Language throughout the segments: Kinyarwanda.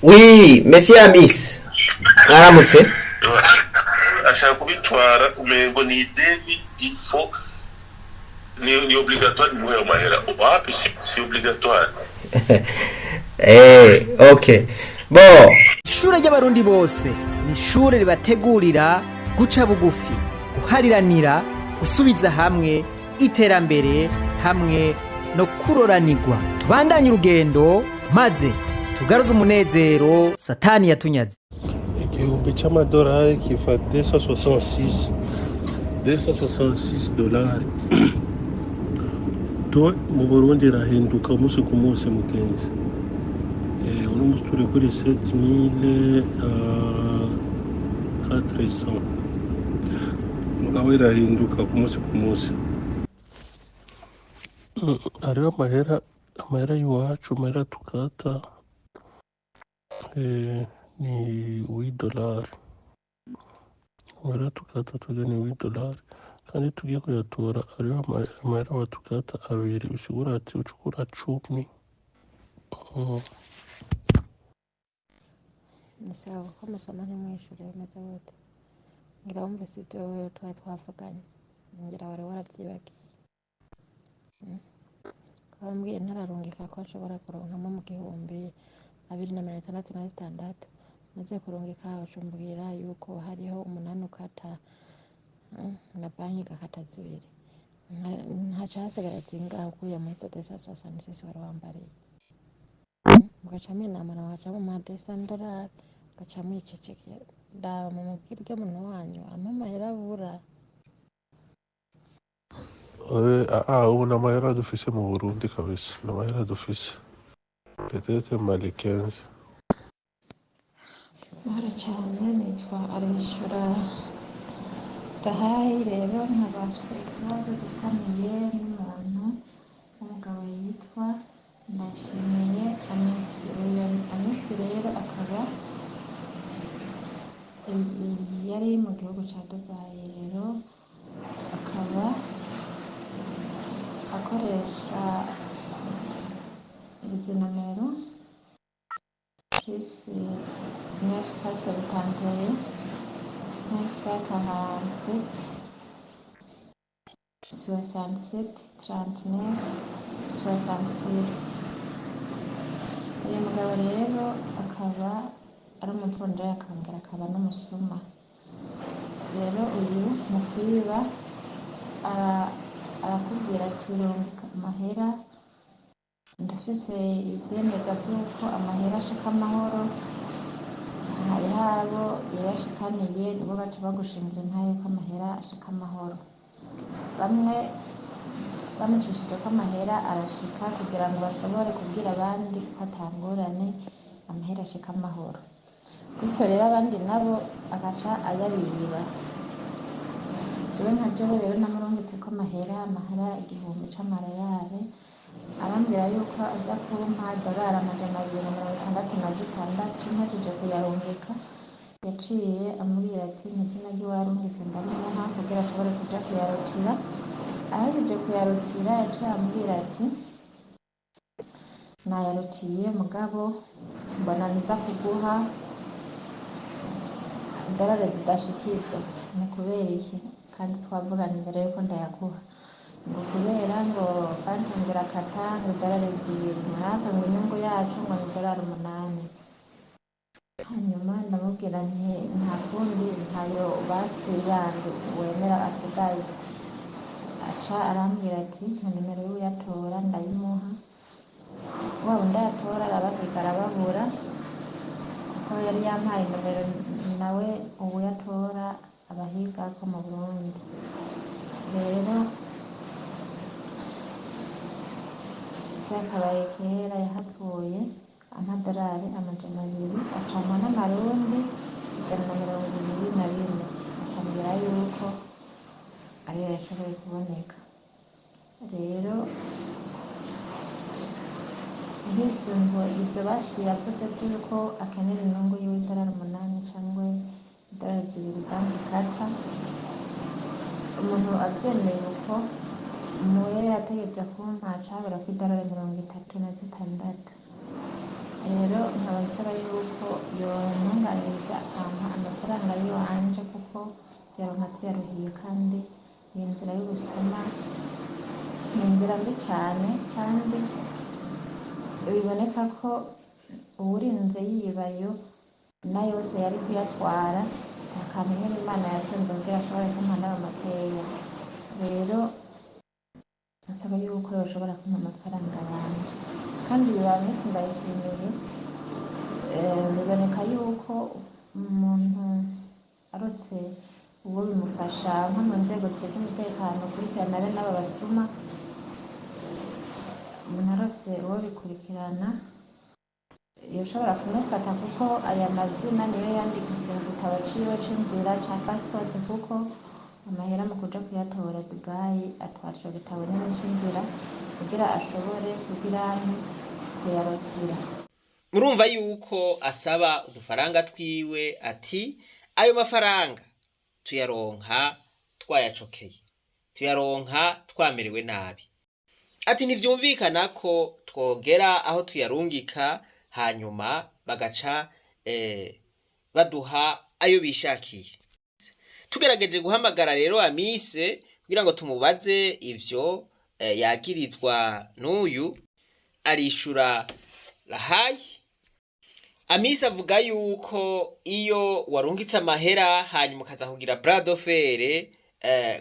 Oui, Monsieur Miss. Mwaramutse. ashaka kubitwara umengo ni ideni il faut ni obligatoire muhe amahera wapi si obligatoire. Okay. Bon. Ishure ry'abarundi bose ni ishure ribategurira guca bugufi, guhariranira, gusubiza hamwe iterambere hamwe no kuroranirwa. Tubandanye urugendo maze tugaruze umunezero satani yatunyaze. Igihumbi c'amadolari kiva 266 dolari. To mu Burundi rahinduka umunsi ku munsi mugenzi. Uno munsi turi kuri 7400. Mugabo irahinduka ku munsi ku munsi. Hariho amahera y'iwacu, amahera tukata ni $8. Amahera tukata tuga ni $8. Kandi tugiye kuyatora hariho amahera batukata abiri, bisigura ati ucukura 10. Sawa ko musoma ntimwishure bimeze gute? Ngira wumvise ibyo twari twavuganye, ngira wari waravyibagiye. Bambwiye ntararungika ko nshobora kuronkamo mu 2066 maze kurungika ucumbwira yuko hariho umunani ukata na banki igakata 2 ntaca hasigara zingaho ukuye muri izo 266 wari wambariye. Mugacamo inama na wacamo $100 mugacamo icecekera ndaba mu mubwirwe muntu wanyu amahera abura. Ubu ni amahera dufise mu Burundi kabisa, ni amahera dufise peut-être mali 15. Mahoro cyane, nitwa Arishura Dahayi. Rero nkabafise ikibazo gifaniye n'umuntu w'umugabo yitwa Ndashimiye Amisi. Uyu Amisi rero akaba yari mu gihugu cya Dubai. Rero akaba akoresha izi nomero plus 971 547 67 39 66. Uyu mugabo rero akaba ari umupfundira yakangara, akaba n'umusuma. Rero uyu mu kwiba arakubwira ati rungika amahera, ndafise ivyemeza vy'uko amahera ashika amahoro. Hariho abo yashikaniye nibo baca bagushingira intahe yuko amahera ashika amahoro. Bamwe bamucishije ko amahera arashika kugira ngo bashobore kubwira abandi ko atangorane amahera ashika amahoro. Gutyo rero abandi nabo agaca ayabiba. Jewe nka jewe rero namurungitse ko amahera 1000 c'amarayare, arambwira yuko aza kumpa $266. Mpajije kuyarungika yaciye ambwira ati izina ry'uwarungitse ndamuha kugira ashobore kuja kuyarutira. Ahejeje kuyarutira yaciye ambwira ati nayarutiye mugabo mbona niza kuguha $1 zidashikije. Ni kubera iki? Kandi twavuganye imbere yuko ndayaguha. Ngo kubera ngo bantangira kata ngo $2 mwaka ngo inyungu yacu ngo ni $8. Hanyuma ndamubwira nti nta kundi, ntayo basi yandi wemera asigaye. Aca arambwira ati nka nimero y'uyatora ndayimuha. Wa wundi ayatora arabahiga arababura kuko yari yampaye nomero nawe uyatora abahiga ko mu Burundi. Rero byakabaye kera yahavuye $200 acamwa n'amarundi 124. acambwira yuko ariyo yashoboye kuboneka. Rero hisunzwe ivyo basi yavuze by'uko akenera inyungu $8 cyangwa $2 banki kata, umuntu avyemeye uko muwe yategetse kumpa cabura ku $36. rero nkaba nsaba yuko yontunganiriza amafaranga y'iwanje kuko tuyaronka tuyaruhiye, kandi iyi nzira y'ubusuma ni inzira mbi cyane, kandi biboneka ko uwurinze yibayo na yose yari kuyatwara akamenya n'Imana yatunze kugira ashobore kumpa n'ayo makeya. Rero asaba yuko yoshobora kumpa amafaranga yanje, kandi biba misi ndayishimiye. Biboneka yuko umuntu arose uwo bimufasha nko mu nzego zifite umutekano ukurikirana be n'aba basuma, umuntu arose uwo bikurikirana yoshobora kumufata, kuko aya mazina niyo yandikishije mu gitabo ciwe c'inzira ca passport, kuko amahera mu kuja kuyatora Dubai atwara ico gitabo nyene c'inzira kugira ashobore kuyarokira. murumva yuko asaba udufaranga twiwe, ati ayo mafaranga tuyaronka twayacokeye, tuyaronka twamerewe nabi. Ati ntivyumvikana ko twogera aho tuyarungika hanyuma bagaca baduha ayo bishakiye. Tugerageje guhamagara rero Amise kugira ngo tumubaze ivyo yagirizwa n'uyu, arishura Rahayi. Amise avuga yuko iyo warungitse amahera hanyuma ukaza kugira bras de fer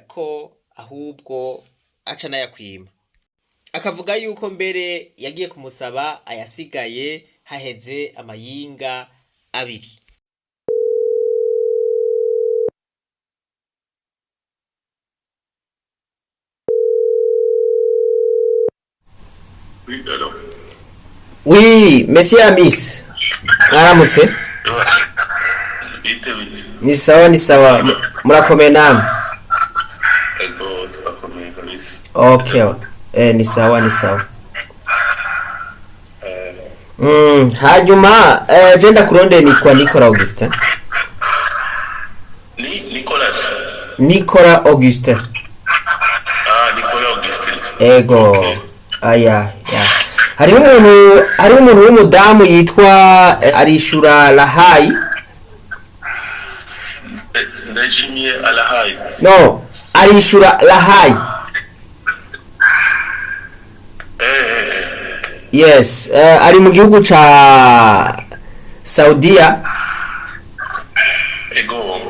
ko ahubwo aca nayakwima. Akavuga yuko mbere yagiye kumusaba ayasigaye haheze amayinga 2. Oui, monsieur Amis. Mwaramutse? Ni sawa. Murakomeye namwe? Okay. Ni sawa. Hanyuma jenda kuronde ni kwa Nicolas Augustin. Nicolas Augustin. Nicolas Augustin. Ego. Aya. Hari umuntu w'umudamu yitwa arishura Rahayi. Ndashimiye Rahayi. No, arishura Rahayi. Yes, ari mu gihugu ca Saudiya. Ego.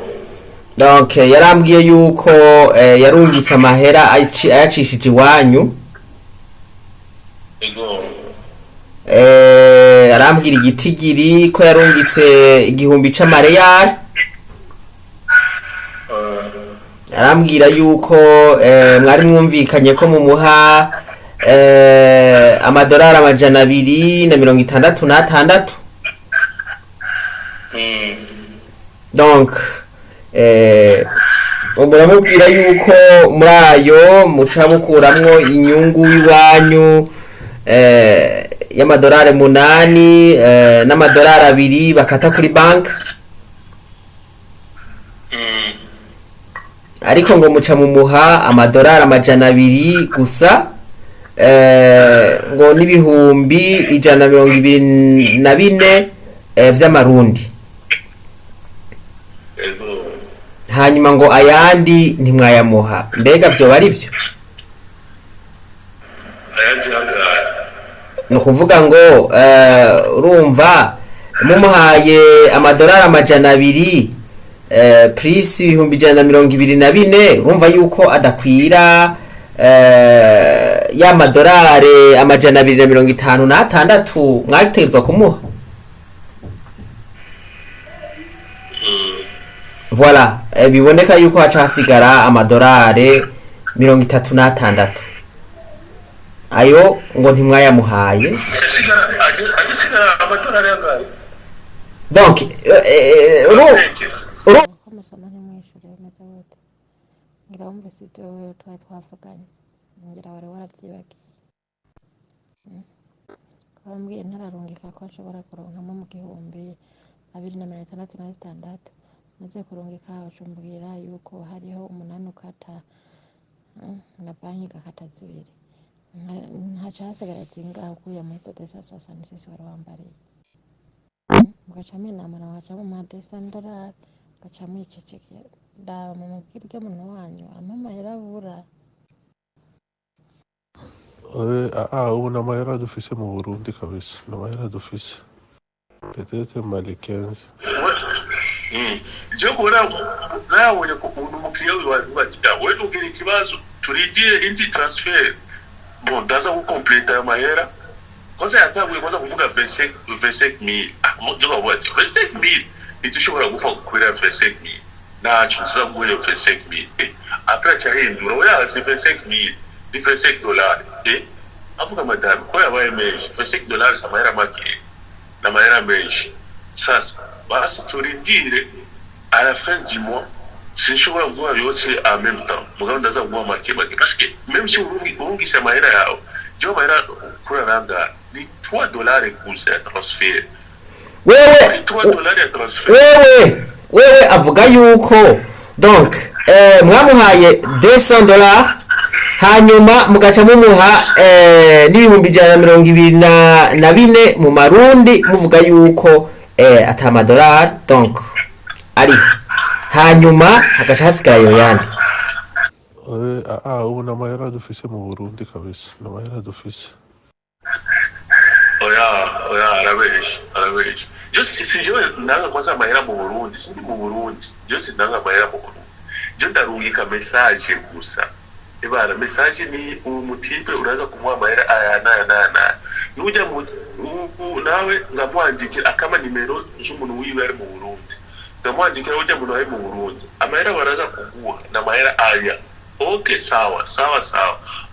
Donc yarambwiye yuko yarungitse amahera ayacishije iwanyu. Ego. Arambwira igitigiri ko yarungitse 1000 c'amareyali. Arambwira yuko mwari mwumvikanye ko mumuha amadolari 266. Donc muramubwira yuko muri ayo muca mukuramwo inyungu y'iwanyu y'amadolari 8 n'amadolari 2 bakata kuri bank. Ariko ngo muca mumuha amadolari 200 gusa, ngo n'ibihumbi 124 vy'amarundi. Hanyuma ngo ayandi ntimwayamuha. Mbega vyo bari vyo? No kuvuga ngo urumva mumuhaye amadolari 200 plus 124, urumva yuko adakwira ya madolari 256 mwategetswe kumuha. Voilà, biboneka yuko hacasigara amadolari 36. Ayo ngo ntimwayamuhaye. Donc umusoma ntimwishure bimeze gute? Ngira wumve si twari twavuganye, ngira wari waravyibagiye. Bambwiye ntararungika ko nshobora kuronkamo mu 2066, maze kurungika bacumbwira yuko hariho 8 ukata na banki igakata 2. Ntaca hasigara zingaho ukuye muri izo 266 wari wambariye. mugaca mwinamara mugaca mumuha $200 mugaca mwicecekera ndaba mumubwire urya muntu wanyu ampa amahera abura. ubu ni amahera dufise mu Burundi kabisa, ni amahera dufise peut-être mali 15. Je kubona nabonye ko umuntu umukiriya wibagira wewe ugira ikibazo turidire indi transfer bon ndaza gukompleta ayo mahera kosa yatanguye koza kuvuga 25,000 ndoga bwati 25,000 itushobora gufa kukwira 25,000 nacho nza kuguye 25,000 après cyahindura oya c'est 25,000 ni $25 avuga madame ko yabaye menshi $25 amahera make na mahera menshi sasa basi turidire à la fin du mois sinshobora kuvuga yose en même temps mugabo ndaza kuvuga make parce que même si urungi sa mahera yao jo mahera kura nanga ni $3 kuza ya transfer wewe $3 ya transfer wewe avuga yuko donc mwamuhaye $200 hanyuma mugaca mumuha n'ibihumbi 124 mu marundi muvuga yuko $10 donc ari hanyuma hagaca hasigara ayo yandi. ubu ni amahera dufise mu Burundi kabisa, ni amahera dufise. oya arabeshi sinjewe ndanga kwanza amahera mu Burundi sindi mu Burundi byose ndanga amahera mu Burundi je ndarungika message gusa ibara message ni umutipe uraza kumuha amahera aya nujya mu nawe ngamwandikira akama nimero z'umuntu wiwe ari mu Burundi ngamwandikira ujya mu nawe mu Burundi amahera baraza kuguha na amahera aya okay sawa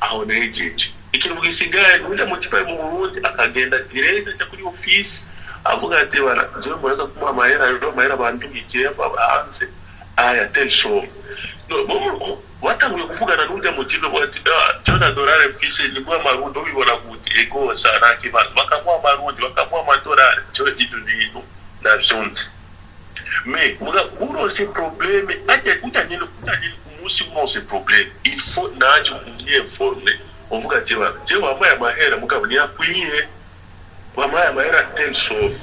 aho nejeje ikintu gisigaye nujya mu tipe mu Burundi akagenda direct kuri office avuga ati bana je muraza kumuha amahera bandugiye hanze aya tension no watanguye kuvugana n'ujya mu kigo bati $100 mfise ni kwa marundi ubibona kuti ego sana kibazo bakamuha amarundi bakamuha $100 cyo ibintu navyonze mais muga urose problème ajya utanyine umunsi wose problème il faut naje informer uvuga ati bana je wamaye amahera mugabo ni yakwiye wamaye amahera tension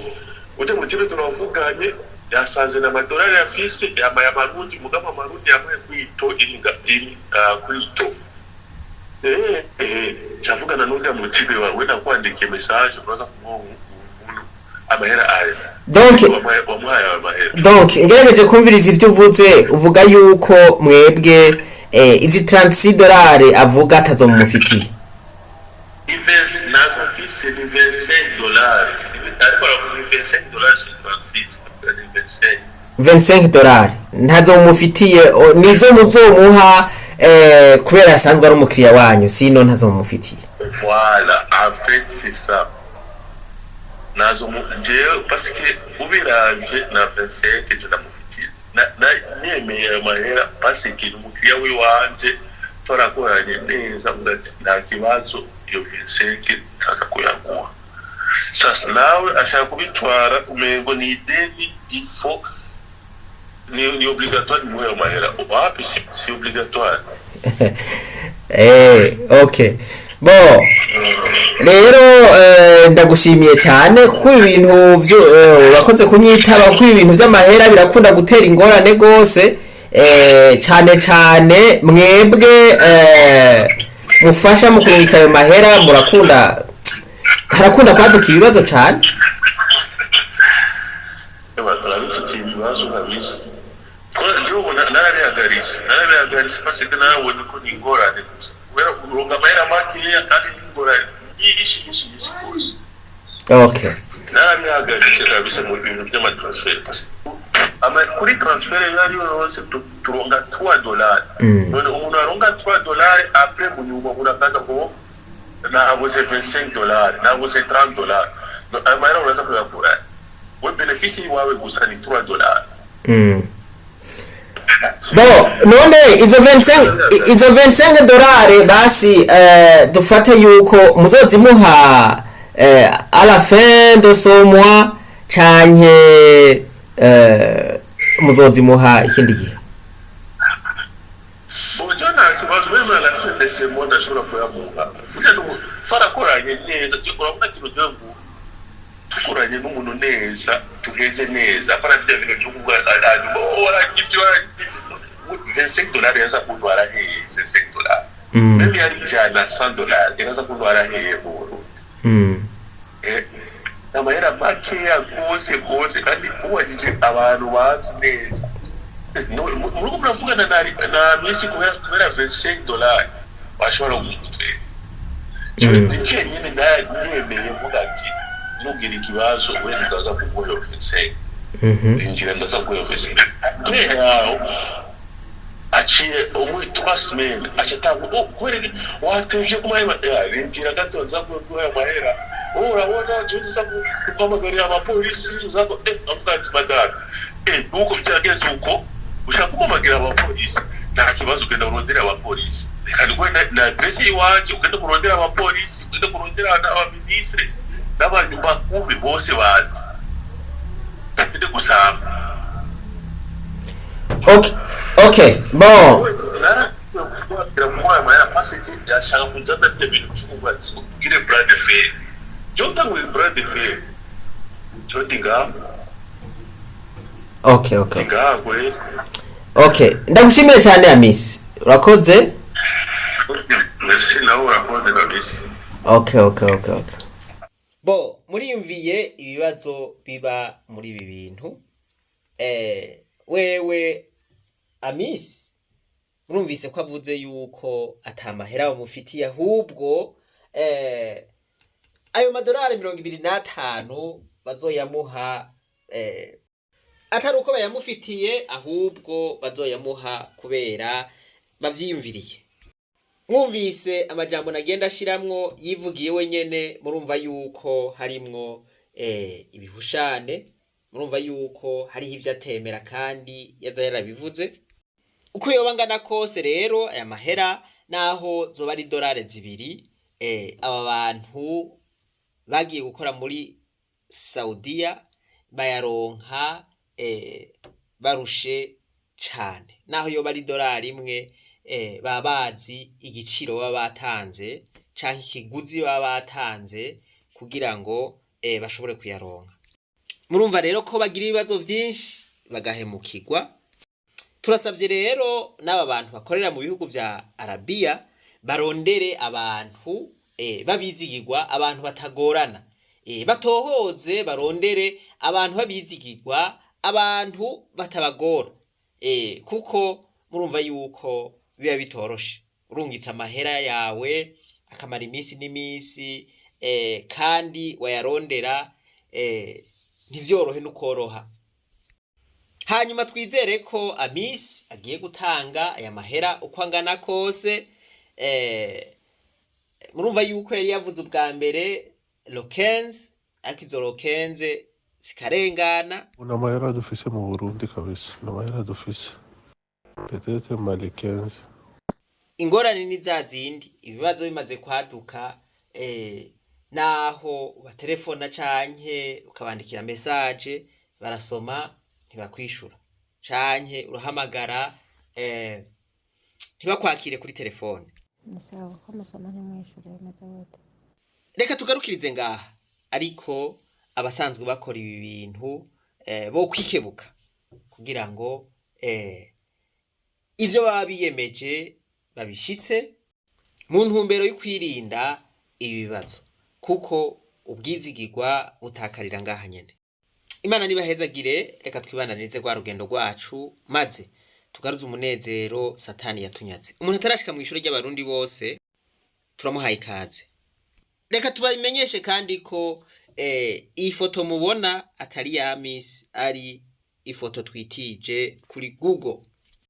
ujya mu kigo turavuganye yasanze na $100 yafise yamaye amarundi mugabo amarundi yamaye kwito iringa kwito chavugana n'ujya mu kibe wawe nakwandikiye message uraza kumubona amahera aya donc ngerageje kumviriza ivyo uvuze uvuga yuko mwebwe izi $36 avuga atazomufitiye invest nazo fise ni $25 ariko $25 ntazomufitiye nizo muzomuha kubera yasanzwe ari umukiriya wanyu sino ntazomufitiye. Voilà en fait c'est ça nazo muje parce que ubiranje na 25 je namufitiye na nyemeye mahera parce que umukiriya we wanje torakoranye neza ngati nta kibazo iyo 25 taza kuyaguha. Sasa nawe ashaka kubitwara umengo ni ideni il faut ni obligatoire ni mwe mahera wapi si obligatoire okay bo rero ndagushimiye cyane kuko ibintu byo urakoze kunyitaba kuko ibintu by'amahera birakunda gutera ingorane gose cyane mwebwe mufasha mu kurungika ayo mahera harakunda kwaduka ibibazo cyane. narabihagaritse parce que narabonye ko ni ingorane gusa kubera kuronga amahera makeya kandi ni ingorane nyinshi rwose. Okay, narabihagaritse kabisa mu bintu by'amatransfer parce que kuri transfer yari yose turonga $3 none umuntu aronga $3 après mu nyuma urakaza ngo nabuze $25 nabuze $30 amahera uraza kuyakura we benefice wawe gusa ni $3. Bo none izo $25 basi dufate yuko muzozimuha à la fin de ce mois canke muzozimuha ikindi gihe. Bojana kibazo wewe la fin de ce mois ndashobora kuyamuha. Kugira ngo farakoranye neza urabona kintu cyo duturanye n'umuntu neza tugeze neza akora bya bintu byo kuvuga hanyuma waragibyo $25 yaza kundwara heye $25 mimi yari jana $100 yaza kundwara heye mu amahera makeya rwose kandi ubajije abantu bazi neza murugo muravugana na misi kubera $25 bashobora kugutwera nice nyine ndayemeye mvuga ati nugira ikibazo wenda ndaza kuguha ofisi injira ndaza kuguha ofisi yaho aciye umwe 3 semaines achatanga kweli wateje kumaiba injira gato nza kuguha amahera urabona tuza kuhamagara abapolisi uzako avuga madara nuko byageze uko ushaka kuhamagara abapolisi nta kibazo ugenda urondera abapolisi kandi na adresse yiwaje ugenda kurondera abapolisi ugenda kurondera abaministre n'abantu bakuru bose bazi bafite gusanga okay bon okay ndagushimira cyane Amisi urakoze okay bo muriyumviye ibibazo biba muri ibi bintu wewe Amisi murumvise ko avuze yuko atamahera bamufitiye ahubwo ayo madolari 25 bazoyamuha atari uko bayamufitiye ahubwo bazoyamuha kubera bavyiyumviriye. Mwumvise amajambo nagenda ashiramwo yivugiye wenyene, murumva yuko harimwo ibihushane, murumva yuko hariho ivyo atemera kandi yaza yarabivuze. Uko yoba ngana kose rero aya mahera naho zoba ari dolari 2 aba bantu bagiye gukora muri Saudiya bayaronka barushe cyane, naho yoba ari dolari 1 babazi igiciro baba batanze canke ikiguzi baba batanze kugira ngo bashobore kuyaronka. Murumva rero ko bagira ibibazo vyinshi bagahemukirwa. Turasavye rero n'aba bantu bakorera mu bihugu vya Arabia barondere abantu babizigirwa, abantu batagorana, batohoze barondere abantu babizigirwa, abantu batabagora, kuko murumva yuko biba bitoroshe urungitse amahera yawe akamara iminsi n'imisi kandi wayarondera ntivyorohe n'ukoroha. Hanyuma twizere ko Amisi agiye gutanga aya mahera uko angana kose. Murumva yuko yari yavuze ubwa mbere lokenze, ariko izo lokenze zikarengana. N'amahera dufise mu Burundi kabisa, n'amahera dufise peut-être malikenze. Ingorane ni zazindi, ibibazo bimaze kwaduka, naho batelefona canke ukabandikira message barasoma ntibakwishura, canke urahamagara ntibakwakire kuri telefone. Nasawa ko musoma ntimwishure bamaze gute. Reka tugarukirize ngaha, ariko abasanzwe bakora ibi bintu bo kwikebuka kugira ngo ivyo baba biyemeje babishitse mu ntumbero yo kwirinda ibibazo, kuko ubwizigirwa butakarira ngaha nyene. Imana nibahezagire, reka twibananize kwa rugendo rwacu maze tugaruze umunezero Satani yatunyaze. Umuntu atarashika mu ishuri ry'abarundi bose turamuhaye ikaze. Reka tubayimenyeshe kandi ko iyi foto mubona atari ya Miss, ari ifoto twitije kuri Google.